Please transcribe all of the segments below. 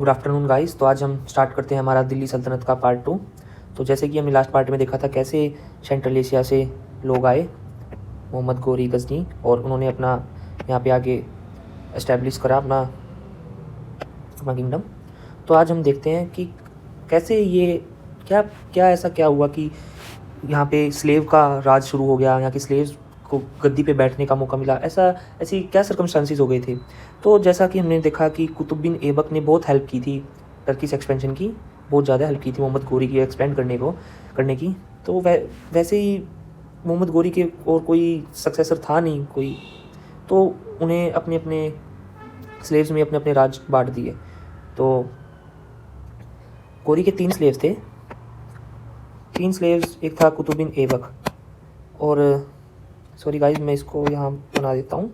Good afternoon guys. तो आज हम स्टार्ट करते हैं हमारा दिल्ली सल्तनत का पार्ट 2। तो जैसे कि हमने लास्ट पार्ट में देखा था कैसे सेंट्रल एशिया से लोग आए, मोहम्मद गोरी गजनी, और उन्होंने अपना यहाँ पे आके इस्टेब्लिश करा अपना अपना किंगडम। तो आज हम देखते हैं कि कैसे ये क्या ऐसा हुआ कि यहाँ पे स्लेव का राज शुरू हो गया, यहाँ के स्लेव्स को गद्दी पे बैठने का मौका मिला। ऐसी क्या सर्कमस्टांसिस हो गए थे। तो जैसा कि हमने देखा कि कुतुब बिन ऐबक ने बहुत हेल्प की थी टर्किश एक्सपेंशन की, बहुत ज़्यादा हेल्प की थी मोहम्मद गोरी की एक्सपेंड करने की। तो वैसे ही मोहम्मद गोरी के और कोई सक्सेसर था नहीं कोई, तो उन्हें अपने अपने स्लेव्स में अपने अपने राज बांट दिए। तो गोरी के 3 स्लेव्स थे, 3 स्लेव्स। एक था कुतुब बिन ऐबक, और सॉरी गाइस मैं इसको यहाँ बना देता हूँ।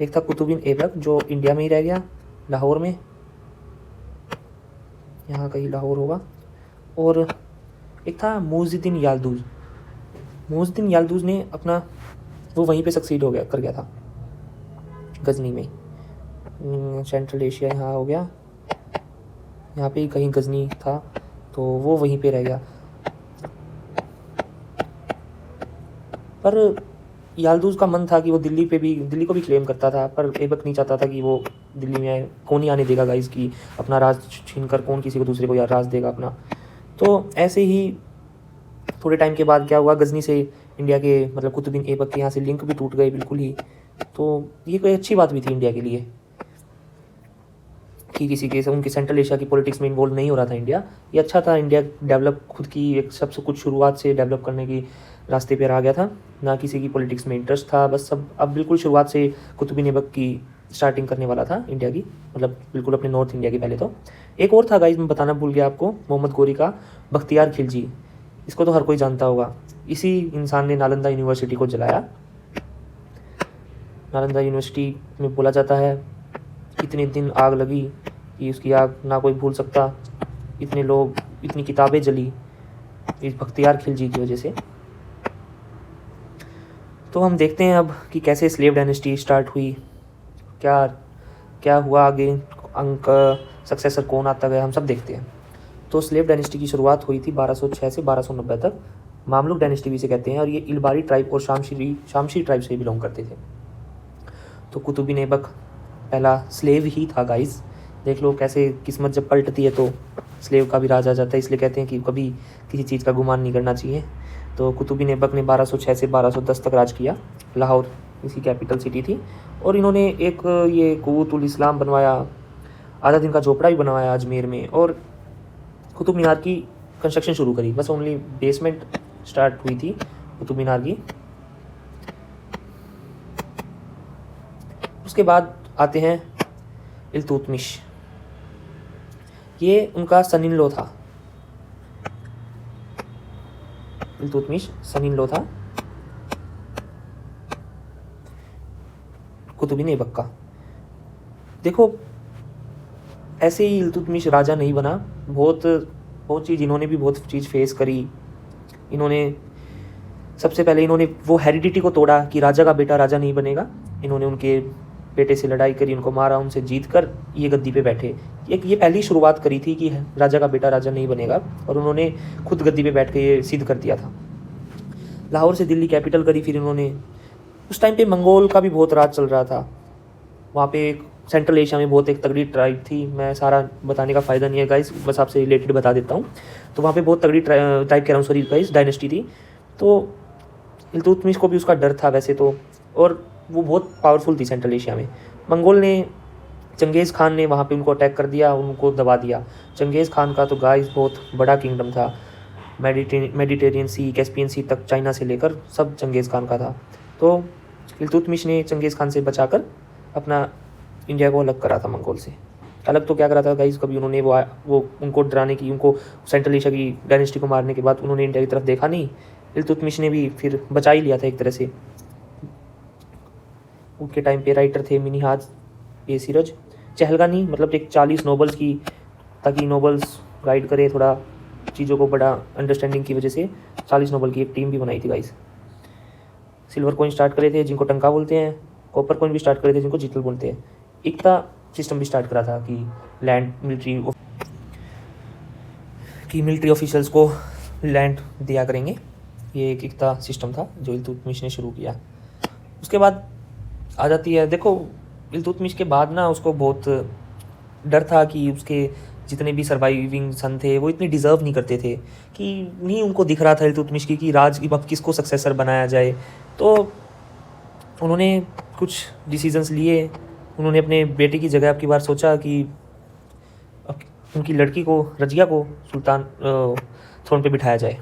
एक था कुतुब बिन ऐबक जो इंडिया में ही रह गया, लाहौर में, यहाँ कहीं लाहौर होगा। और एक था मुइज़ुद्दीन याल्दूज। मुइज़ुद्दीन याल्दूज ने अपना वो वहीं पे सक्सीड कर गया था, गजनी में। सेंट्रल एशिया यहाँ हो गया, यहाँ पे ही कहीं गजनी था, तो वो वहीं पे रह गया। पर याल्दूज का मन था कि वो दिल्ली को भी क्लेम करता था, पर ऐबक नहीं चाहता था कि वो दिल्ली में आए। कौन ही आने देगा गाइस कि अपना राज छीन कर कौन किसी को दूसरे को यार राज देगा अपना। तो ऐसे ही थोड़े टाइम के बाद क्या हुआ, गजनी से इंडिया के मतलब कुतुब बिन ऐबक के यहाँ से लिंक भी टूट गए बिल्कुल ही। तो ये कोई अच्छी बात भी थी इंडिया के लिए कि किसी के उनकी सेंट्रल एशिया की पॉलिटिक्स में इन्वॉल्व नहीं हो रहा था इंडिया। ये अच्छा था, इंडिया डेवलप खुद की एक सबसे कुछ शुरुआत से डेवलप करने की रास्ते पर आ गया था, ना किसी की पॉलिटिक्स में इंटरेस्ट था। बस सब अब बिल्कुल शुरुआत से कुतुब बिन ऐबक की स्टार्टिंग करने वाला था इंडिया की, मतलब बिल्कुल अपने नॉर्थ इंडिया की। पहले तो एक और था गाइज, मैं बताना भूल गया आपको, मोहम्मद गोरी का बख्तियार खिलजी। इसको तो हर कोई जानता होगा। इसी इंसान ने नालंदा यूनिवर्सिटी को जलाया। नालंदा यूनिवर्सिटी में बोला जाता है इतने दिन आग लगी कि उसकी आग ना कोई भूल सकता। इतने लोग, इतनी किताबें जली इस बख्तियार खिलजी की वजह से। तो हम देखते हैं अब कि कैसे स्लेव डायनेस्टी स्टार्ट हुई, क्या क्या हुआ आगे, सक्सेसर कौन आता गया, हम सब देखते हैं। तो स्लेव डायनेस्टी की शुरुआत हुई थी 1206 से 1290 तक। मामलुक डायनेस्टी भी इसे कहते हैं, और ये इलबारी ट्राइब और शामशी ट्राइब से बिलोंग करते थे। तो कुतुब बिन ऐबक पहला स्लेव ही था गाइस। देख लो कैसे किस्मत जब पलटती है तो स्लेव का भी राज आ जाता है। इसलिए कहते हैं कि कभी किसी चीज़ का गुमान नहीं करना चाहिए। तो कुतुब बिन ऐबक ने 1206 से 1210 तक राज किया। लाहौर इसकी कैपिटल सिटी थी, और इन्होंने एक ये कुव्वत उल इस्लाम बनवाया, आधा दिन का झोपड़ा भी बनवाया अजमेर में, और कुतुब मीनार की कंस्ट्रक्शन शुरू करी। बस ओनली बेसमेंट स्टार्ट हुई थी कुतुब मीनार की। उसके बाद आते हैं इल्तुतमिश। ये उनका सन इन लॉ था, इल्तुतमिश सन इन लॉ था कुतुब बिन ऐबक का। देखो ऐसे ही इल्तुतमिश राजा नहीं बना, बहुत चीज़ इन्होंने भी बहुत चीज़ फेस करी। इन्होंने सबसे पहले इन्होंने वो हेरिडिटी को तोड़ा कि राजा का बेटा राजा नहीं बनेगा। इन्होंने उनके बेटे से लड़ाई करी, उनको मारा, उनसे जीत कर ये गद्दी पे बैठे। ये पहली शुरुआत करी थी कि राजा का बेटा राजा नहीं बनेगा, और उन्होंने खुद गद्दी पे बैठ के ये सिद्ध कर दिया था। लाहौर से दिल्ली कैपिटल करी फिर इन्होंने। उस टाइम पे मंगोल का भी बहुत राज चल रहा था वहाँ पे। सेंट्रल एशिया में बहुत एक तगड़ी ट्राइब थी। मैं सारा बताने का फ़ायदा नहीं है गाइस, बस आपसे रिलेटेड बता देता हूँ। तो वहाँ पे बहुत तगड़ी ट्राइब कह रहा हूँ, सॉरी गाइस, डायनेस्टी थी। तो इल्तुतमिश को भी उसका डर था वैसे तो, और वो बहुत पावरफुल थी सेंट्रल एशिया में। मंगोल ने, चंगेज़ खान ने वहाँ पे उनको अटैक कर दिया, उनको दबा दिया। चंगेज़ खान का तो गाइस बहुत बड़ा किंगडम था, मेडिटेरियन सी, कैस्पियन सी तक, चाइना से लेकर सब चंगेज़ खान का था। तो इल्तुतमिश ने चंगेज़ खान से बचाकर अपना इंडिया को अलग करा था मंगोल से। अलग तो क्या करा था गाइस, कभी उन्होंने वो उनको डराने की, उनको सेंट्रल एशिया की डायनेस्टी को मारने के बाद उन्होंने इंडिया की तरफ देखा नहीं। इल्तुतमिश ने भी फिर बचा ही लिया था एक तरह से। उनके टाइम पे राइटर थे मिनिहाज ए सीरज चहलगानी, मतलब एक 40 नोबल्स की, ताकि नोबल्स गाइड करे थोड़ा चीज़ों को, बड़ा अंडरस्टैंडिंग की वजह से 40 नोबल की एक टीम भी बनाई थी गाइस। सिल्वर कॉइन स्टार्ट करे थे जिनको टंका बोलते हैं, कॉपर कॉइन भी स्टार्ट करे थे जिनको जीतल बोलते हैं। एक था सिस्टम भी स्टार्ट करा था कि लैंड मिलिट्री ऑफिशियल्स को लैंड दिया करेंगे। ये एक इकता सिस्टम था जो इल्तुतमिश ने शुरू किया। उसके बाद आ जाती है, देखो इल्तुतमिश के बाद ना उसको बहुत डर था कि उसके जितने भी सर्वाइविंग सन थे वो इतने डिज़र्व नहीं करते थे, कि नहीं उनको दिख रहा था इल्तुतमिश की कि राज अब किसको सक्सेसर बनाया जाए। तो उन्होंने कुछ डिसीजंस लिए। उन्होंने अपने बेटे की जगह अब की बार सोचा कि उनकी लड़की को, रजिया को सुल्तान थ्रोन पे बिठाया जाए।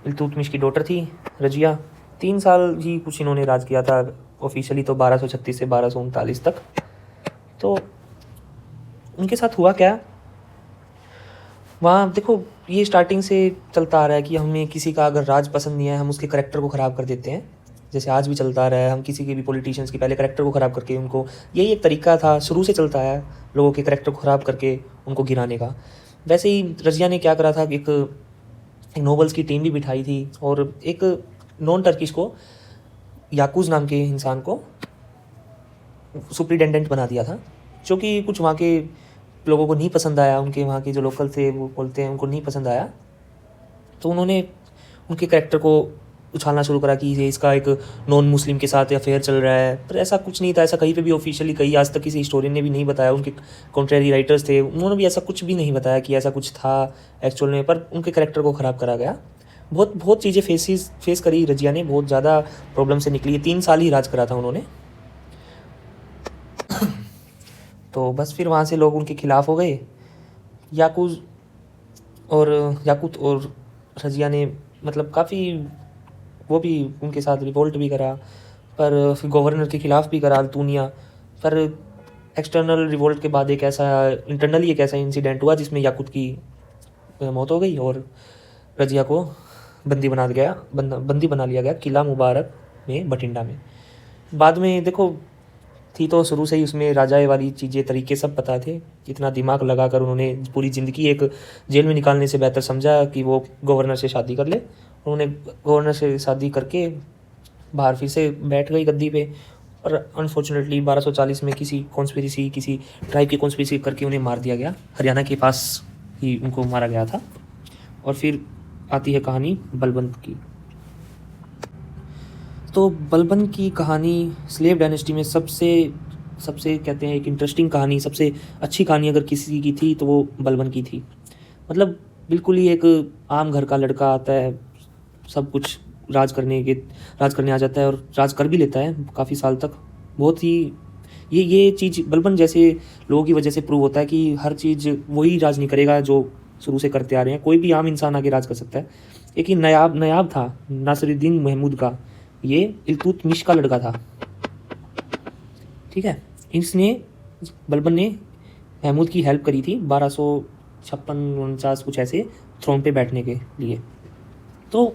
इल्तुतमिश की डॉटर थी रजिया, 3 साल ही कुछ इन्होंने राज किया था ऑफिशियली, तो 1236 से 1239 तक। तो उनके साथ हुआ क्या, वहाँ देखो ये स्टार्टिंग से चलता आ रहा है कि हमें किसी का अगर राज पसंद नहीं है हम उसके करैक्टर को ख़राब कर देते हैं। जैसे आज भी चलता आ रहा है, हम किसी के भी पॉलिटिशियंस के पहले करैक्टर को ख़राब करके उनको, यही एक तरीका था शुरू से चलता है लोगों के करैक्टर को ख़राब करके उनको गिराने का। वैसे ही रजिया ने क्या करा था, एक नोबल्स की टीम भी बिठाई थी और एक नॉन टर्किश को, याकूज नाम के इंसान को सुप्रिटेंडेंट बना दिया था, जो कि कुछ वहाँ के लोगों को नहीं पसंद आया। उनके वहाँ के जो लोकल थे वो बोलते हैं उनको नहीं पसंद आया, तो उन्होंने उनके कैरेक्टर को उछालना शुरू करा कि ये इसका एक नॉन मुस्लिम के साथ अफेयर चल रहा है। पर ऐसा कुछ नहीं था, ऐसा कहीं पे भी ऑफिशियली कहीं आज तक किसी हिस्टोरियन ने भी नहीं बताया। उनके कॉन्ट्रेरी राइटर्स थे, उन्होंने भी ऐसा कुछ भी नहीं बताया कि ऐसा कुछ था एक्चुअल में, पर उनके कैरेक्टर को ख़राब करा गया। बहुत चीज़ें फेस करी रजिया ने, बहुत ज़्यादा प्रॉब्लम से निकली। 3 साल ही राज करा था उन्होंने। तो बस फिर वहाँ से लोग उनके खिलाफ़ हो गए। याकूत और रजिया ने मतलब काफ़ी वो भी उनके साथ रिवोल्ट भी करा, पर फिर गवर्नर के ख़िलाफ़ भी करा अल्तूनिया। पर एक्सटर्नल रिवोल्ट के बाद इंटरनली एक ऐसा इंसिडेंट हुआ जिसमें याकूत की मौत हो गई और रजिया को बंदी बना लिया गया किला मुबारक में, बठिंडा में। बाद में देखो थी तो शुरू से ही उसमें राजाए वाली चीज़ें, तरीके सब पता थे। इतना दिमाग लगाकर उन्होंने पूरी ज़िंदगी एक जेल में निकालने से बेहतर समझा कि वो गवर्नर से शादी कर ले। उन्होंने गवर्नर से शादी करके बाहर फिर से बैठ गई गद्दी पे। और अनफॉर्चुनेटली 1240 में किसी ट्राइब की कॉन्स्पिरेसी करके उन्हें मार दिया गया। हरियाणा के पास ही उनको मारा गया था। और फिर आती है कहानी बलबंत की। तो बलबन की कहानी स्लेव डायनेस्टी में सबसे कहते हैं एक इंटरेस्टिंग कहानी, सबसे अच्छी कहानी अगर किसी की थी तो वो बलबन की थी। मतलब बिल्कुल ही एक आम घर का लड़का आता है, सब कुछ राज करने आ जाता है और राज कर भी लेता है काफ़ी साल तक। बहुत ही ये चीज़ बलबन जैसे लोगों की वजह से प्रूव होता है कि हर चीज़ वही राज नहीं करेगा जो शुरू से करते आ रहे हैं। कोई भी आम इंसान आगे राज कर सकता है। एक ही नायाब था नासिरुद्दीन महमूद का, ये इल्तुतमिश का लड़का था, ठीक है। बलबन ने महमूद की हेल्प करी थी 1256-49 कुछ ऐसे थ्रोन पे बैठने के लिए। तो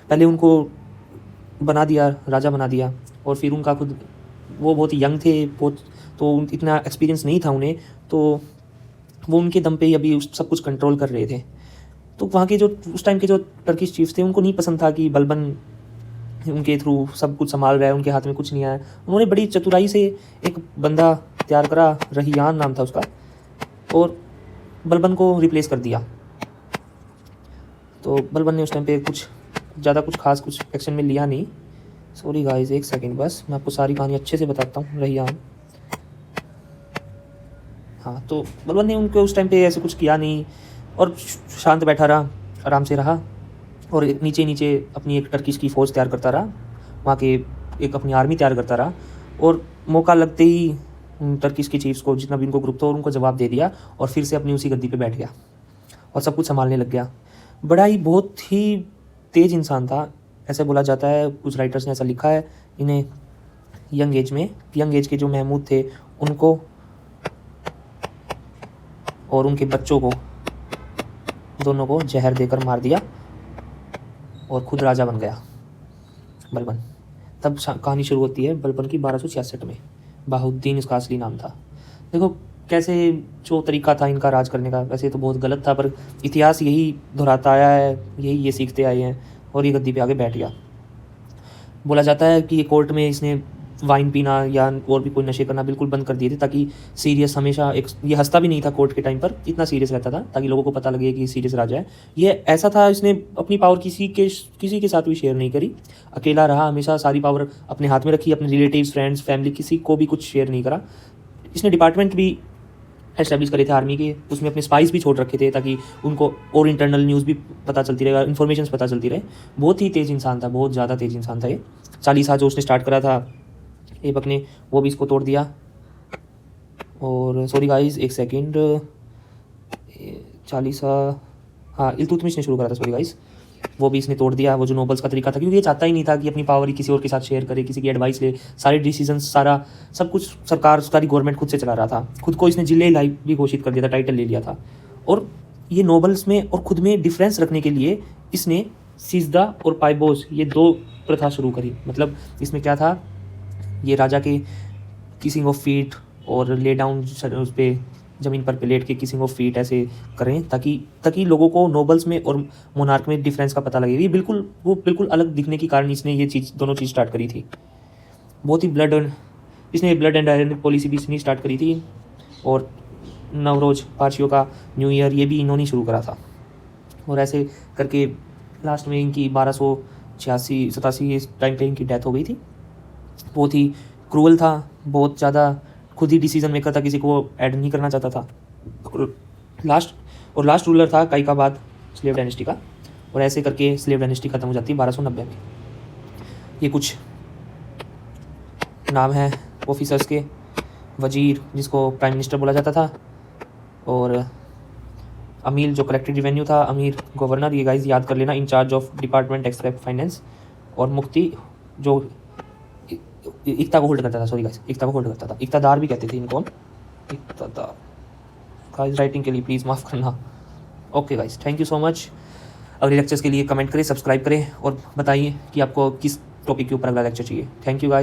पहले उनको राजा बना दिया और फिर उनका खुद वो बहुत यंग थे, तो इतना एक्सपीरियंस नहीं था उन्हें, तो वो उनके दम पे ही अभी सब कुछ कंट्रोल कर रहे थे। तो वहाँ के जो उस टाइम के जो टर्किश चीफ्स थे उनको नहीं पसंद था कि बलबन उनके थ्रू सब कुछ संभाल रहा है, उनके हाथ में कुछ नहीं आया। उन्होंने बड़ी चतुराई से एक बंदा तैयार करा, रहियान नाम था उसका, और बलबन को रिप्लेस कर दिया। तो बलबन ने उस टाइम पे कुछ खास कुछ एक्शन में लिया नहीं। सॉरी गाइस, एक सेकंड बस, मैं आपको सारी कहानी अच्छे से बताता हूँ। रहियान, हाँ, तो बलबन ने उनको उस टाइम पे ऐसे कुछ किया नहीं और शांत बैठा रहा, आराम से रहा और नीचे अपनी एक टर्किश की फ़ौज तैयार करता रहा, वहाँ के एक अपनी आर्मी तैयार करता रहा। और मौका लगते ही टर्किश के चीफ्स को, जितना भी उनको ग्रुप था, और उनको जवाब दे दिया और फिर से अपनी उसी गद्दी पे बैठ गया और सब कुछ संभालने लग गया। बहुत ही तेज़ इंसान था, ऐसे बोला जाता है, कुछ राइटर्स ने ऐसा लिखा है। इन्हें यंग एज के जो महमूद थे उनको और उनके बच्चों को, दोनों को जहर देकर मार दिया और खुद राजा बन गया बलबन। तब कहानी शुरू होती है बलबन की 1266 में। बाहुद्दीन इसका असली नाम था। देखो कैसे जो तरीका था इनका राज करने का, वैसे तो बहुत गलत था, पर इतिहास यही दोहराता आया है, यही ये सीखते आए हैं और ये गद्दी पे आगे बैठ गया। बोला जाता है कि ये कोर्ट में इसने वाइन पीना या और भी कोई नशे करना बिल्कुल बंद कर दिए थे, ताकि सीरियस हमेशा एक ये हंसता भी नहीं था कोर्ट के टाइम पर, इतना सीरियस रहता था ताकि लोगों को पता लगे कि सीरियस राजा है। ये ऐसा था, इसने अपनी पावर किसी के साथ भी शेयर नहीं करी, अकेला रहा हमेशा, सारी पावर अपने हाथ में रखी, अपने रिलेटिव्स, फ्रेंड्स, फैमिली, किसी को भी कुछ शेयर नहीं करा। इसने डिपार्टमेंट भी एस्टेब्लिश करे थे आर्मी के, उसमें अपने स्पाइस भी छोड़ रखे थे ताकि उनको और इंटरनल न्यूज़ भी पता चलती रहेगा, इन्फॉर्मेशन पता चलती रहे। बहुत ही तेज़ इंसान था, बहुत ज़्यादा तेज़ इंसान था ये। चालीसा जो उसने स्टार्ट करा था ऐबक ने, वो भी इसको तोड़ दिया। और सॉरी गाइस, एक सेकेंड, चालीसा, हाँ इल्तुतमिश ने शुरू करा था, सॉरी गाइस, वो भी इसने तोड़ दिया। वो जो नोबल्स का तरीका था, क्योंकि ये चाहता ही नहीं था कि अपनी पावर किसी और के साथ शेयर करे, किसी की एडवाइस ले, सारे डिसीजन, सारा सब कुछ सरकार, सारी गवर्नमेंट खुद से चला रहा था। खुद को इसने जिले लाइफ भी घोषित कर दिया था, टाइटल ले लिया था। और ये नोबल्स में और खुद में डिफरेंस रखने के लिए इसने सिजदा और पाइबोस, ये 2 प्रथा शुरू करी। मतलब इसमें क्या था, ये राजा के किसिंग ऑफ फीट और ले डाउन उस पर ज़मीन पर लेट के किसिंग ऑफ फीट ऐसे करें, ताकि लोगों को नोबल्स में और मोनार्क में डिफरेंस का पता लगे। ये बिल्कुल अलग दिखने के कारण इसने ये दोनों चीज़ स्टार्ट करी थी। बहुत ही इसने ब्लड एंड आयरन पॉलिसी भी इसने स्टार्ट करी थी। और नवरोज, पारसियों का न्यू ईयर, ये भी इन्होंने शुरू करा था। और ऐसे करके लास्ट में इनकी 1286-87 इस टाइम पे इनकी डेथ हो गई थी। बहुत ही क्रूअल था, बहुत ज़्यादा खुद ही डिसीजन मेकर था, किसी को ऐड नहीं करना चाहता था। लास्ट रूलर था काइकाबाद स्लेव डायनेस्टी का। और ऐसे करके स्लेव डायनेस्टी खत्म हो जाती है 1290 में। ये कुछ नाम है ऑफिसर्स के। वजीर, जिसको प्राइम मिनिस्टर बोला जाता था, और अमीर जो कलेक्टेड रेवेन्यू था, अमीर गवर्नर, ये गाइस याद कर लेना, incharge of department except finance. और मुफ्ती जो इक्ता को होल्ड करता था, सॉरी गाइस, इक्ता को होल्ड करता था, इक्तादार भी कहते थे इनको हम, इक्तादार। गाइस राइटिंग के लिए प्लीज़ माफ़ करना। Okay guys, thank you so much. अगले लेक्चर्स के लिए कमेंट करें, सब्सक्राइब करें और बताइए कि आपको किस टॉपिक के ऊपर अगला लेक्चर चाहिए। Thank you guys.